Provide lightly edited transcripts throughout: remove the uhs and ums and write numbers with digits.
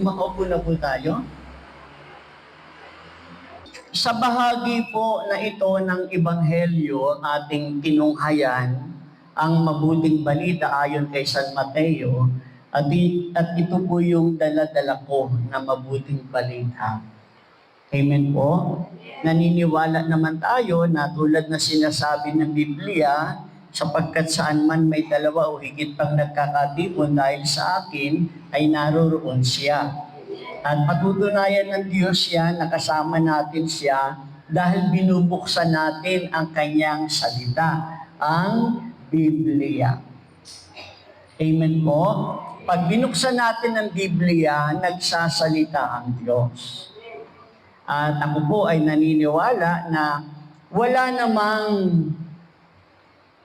Makaupo na po tayo. Sa bahagi po na ito ng Ebanghelyo, ating tinunghayan ang mabuting balita ayon kay San Mateo at ito po yung dala-dala ko na mabuting balita. Amen po? Naniniwala naman tayo na tulad na sinasabi ng Biblia, sapagkat saan man may dalawa o higit pang nagkakatipon dahil sa akin, ay naroroon siya. At patutunayan ng Diyos siya, nakasama natin siya, dahil binubuksan natin ang kanyang salita, ang Biblia. Amen po? Pag binuksan natin ang Biblia, nagsasalita ang Diyos. At ako po ay naniniwala na wala namang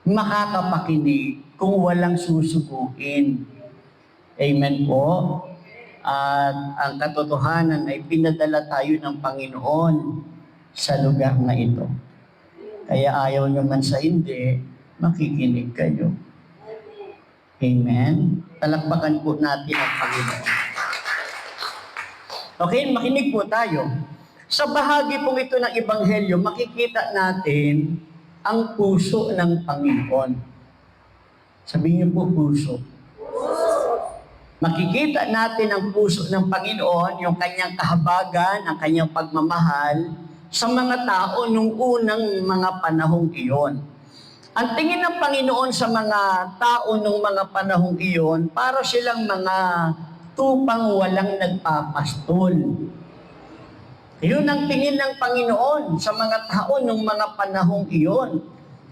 makakapakinig kung walang susubukin. Amen po? At ang katotohanan ay pinadala tayo ng Panginoon sa lugar na ito. Kaya ayaw naman sa hindi, makikinig kayo. Amen? Talakbakan po natin ang Panginoon. Okay, makinig po tayo. Sa bahagi pong ito ng Ebanghelyo, makikita natin ang puso ng Panginoon. Sabihin niyo po, puso. Makikita natin ang puso ng Panginoon, yung kanyang kahabagan, ang kanyang pagmamahal sa mga tao nung unang mga panahong iyon. Ang tingin ng Panginoon sa mga tao nung mga panahong iyon, para silang mga tupang walang nagpapastol. Yun ang tingin ng Panginoon sa mga tao nung mga panahong iyon.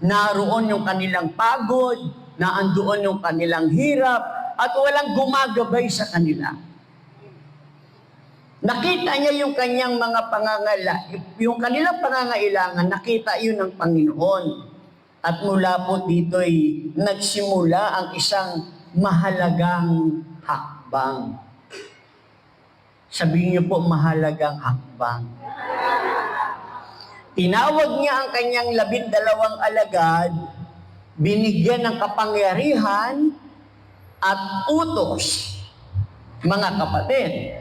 Naroon yung kanilang pagod, naandoon yung kanilang hirap, at walang gumagabay sa kanila. Nakita niya yung kanyang mga yung kanilang pangangailangan, nakita yun ng Panginoon. At mula po dito'y nagsimula ang isang mahalagang hakbang. Sabihin niyo po, mahalagang hakbang. Tinawag niya ang kanyang 12 alagad, binigyan ng kapangyarihan at utos, mga kapatid.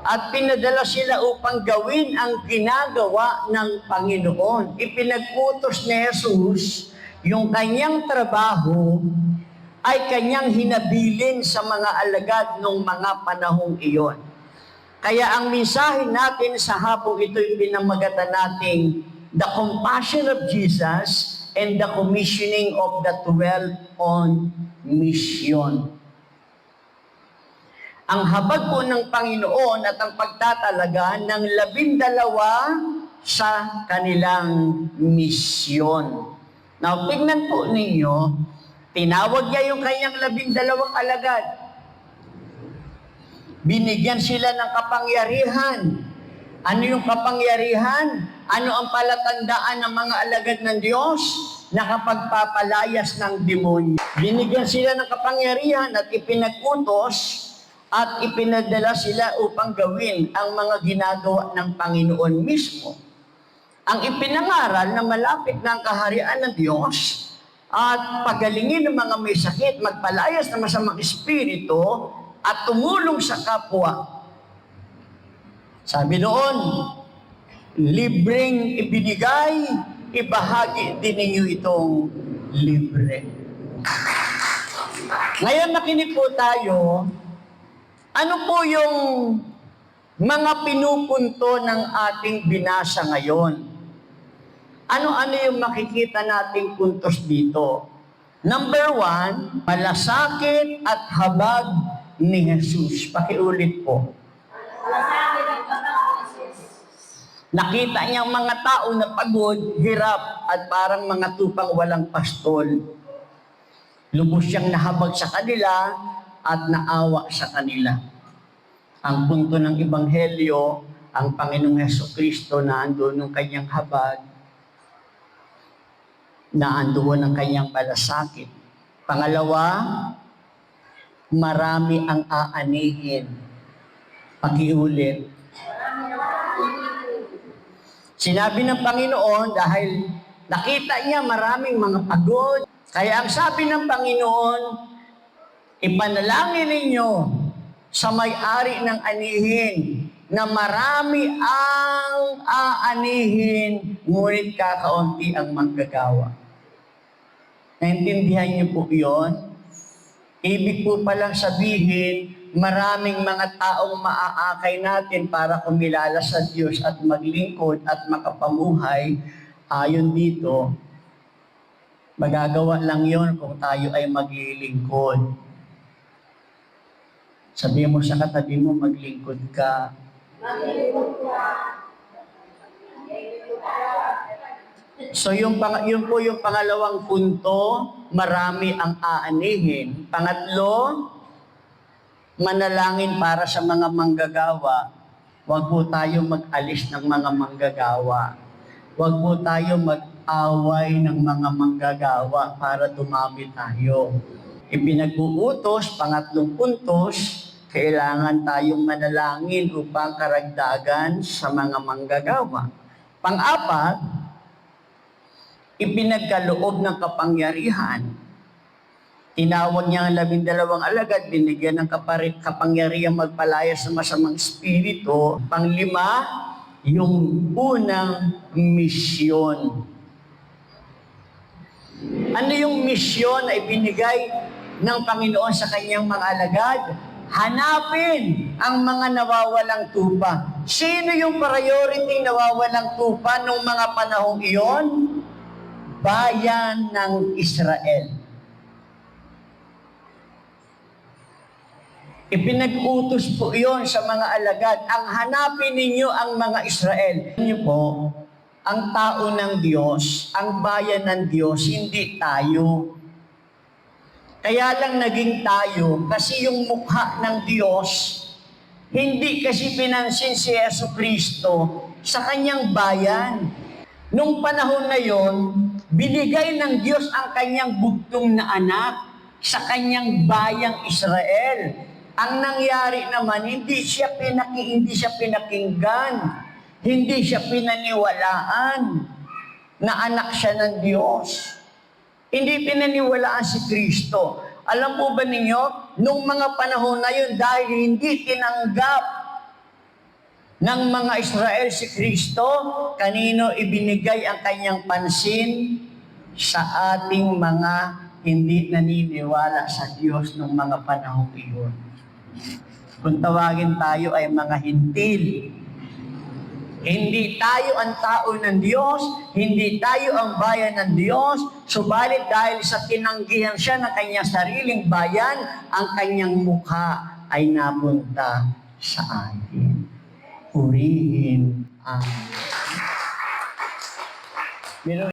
At pinadala sila upang gawin ang ginagawa ng Panginoon. Ipinag-utos ni Jesus yung kanyang trabaho ay kanyang hinabilin sa mga alagad ng mga panahong iyon. Kaya ang mensahe natin sa hapong ito'y pinamagatan nating The Compassion of Jesus and the Commissioning of the 12 on Mission. Ang habag po ng Panginoon at ang pagtatalaga ng 12 sa kanilang misyon. Now, tingnan po ninyo, tinawag niya yung kanyang 12 alagad. Binigyan sila ng kapangyarihan. Ano yung kapangyarihan? Ano ang palatandaan ng mga alagad ng Diyos? Nakapagpapalayas ng demonyo. Binigyan sila ng kapangyarihan at ipinag-utos at ipinadala sila upang gawin ang mga ginagawa ng Panginoon mismo. Ang ipinangaral na malapit na ang kaharian ng Diyos at pagalingin ng mga may sakit, magpalayas ng masamang espiritu, at tumulong sa kapwa. Sabi noon, libreng ibinigay, ibahagi din ninyo itong libre. Ngayon nakinig po tayo, ano po yung mga pinupunto ng ating binasa ngayon? Ano-ano yung makikita nating puntos dito? Number 1, malasakit at habag ni Jesus. Pakiulit po. Nakita niya ang mga tao na pagod, hirap, at parang mga tupang walang pastol. Lubos siyang nahabag sa kanila at naawa sa kanila. Ang punto ng Ebanghelyo, ang Panginoong Hesukristo na andoon ng kanyang habag, na andoon ang kanyang malasakit. Pangalawa, marami ang aanihin. Pakiulit. Sinabi ng Panginoon dahil nakita niya maraming mga pagod. Kaya ang sabi ng Panginoon, ipanalangin ninyo sa may-ari ng anihin na marami ang aanihin, ngunit kakaunti ang manggagawa. Naintindihan niyo po yun? Ibig po palang sabihin, maraming mga taong maaakay natin para kumilala sa Diyos at maglingkod at makapamuhay. Ayon dito, magagawa lang yon kung tayo ay maglilingkod. Sabihin mo sa katabi mo, maglingkod ka. So yun po yung pangalawang punto, marami ang aanihin. Pangatlo, manalangin para sa mga manggagawa. Huwag po tayo mag-alis ng mga manggagawa. Huwag po tayo mag-away ng mga manggagawa para dumami tayo. Ipinag-uutos, pangatlong puntos, kailangan tayong manalangin upang karagdagan sa mga manggagawa. Pang-apat, ipinagkaloob ng kapangyarihan. Tinawag niya ang 12 alagad, binigyan ng kapangyarihan magpalaya sa masamang espiritu. Panglima, yung unang misyon. Ano yung misyon na ibinigay ng Panginoon sa kanyang mga alagad? Hanapin ang mga nawawalang tupa. Sino yung priority nawawalang tupa noong mga panahong iyon? Bayan ng Israel. Ipinag-utos po iyon sa mga alagad. Ang hanapin ninyo ang mga Israel. Niyo po, ang tao ng Diyos, ang bayan ng Diyos, hindi tayo. Kaya lang naging tayo kasi yung mukha ng Diyos, hindi kasi pinansin si Jesucristo sa kanyang bayan. Nung panahon na yon, binigay ng Diyos ang kanyang bugtong na anak sa kanyang bayang Israel. Ang nangyari naman, hindi siya pinakinggan, hindi siya pinaniwalaan na anak siya ng Diyos. Hindi pinaniwalaan si Kristo. Alam po ba ninyo, nung mga panahon na yun, dahil hindi tinanggap ng mga Israel si Kristo, kanino ibinigay ang kanyang pansin? Sa ating mga hindi naniniwala sa Diyos nung mga panahon iyon. Kung tawagin tayo ay mga hintil. Hindi tayo ang tao ng Diyos, hindi tayo ang bayan ng Diyos, subalit dahil sa tinanggihan siya ng kanyang sariling bayan, ang kanyang mukha ay napunta sa atin. Purihin ang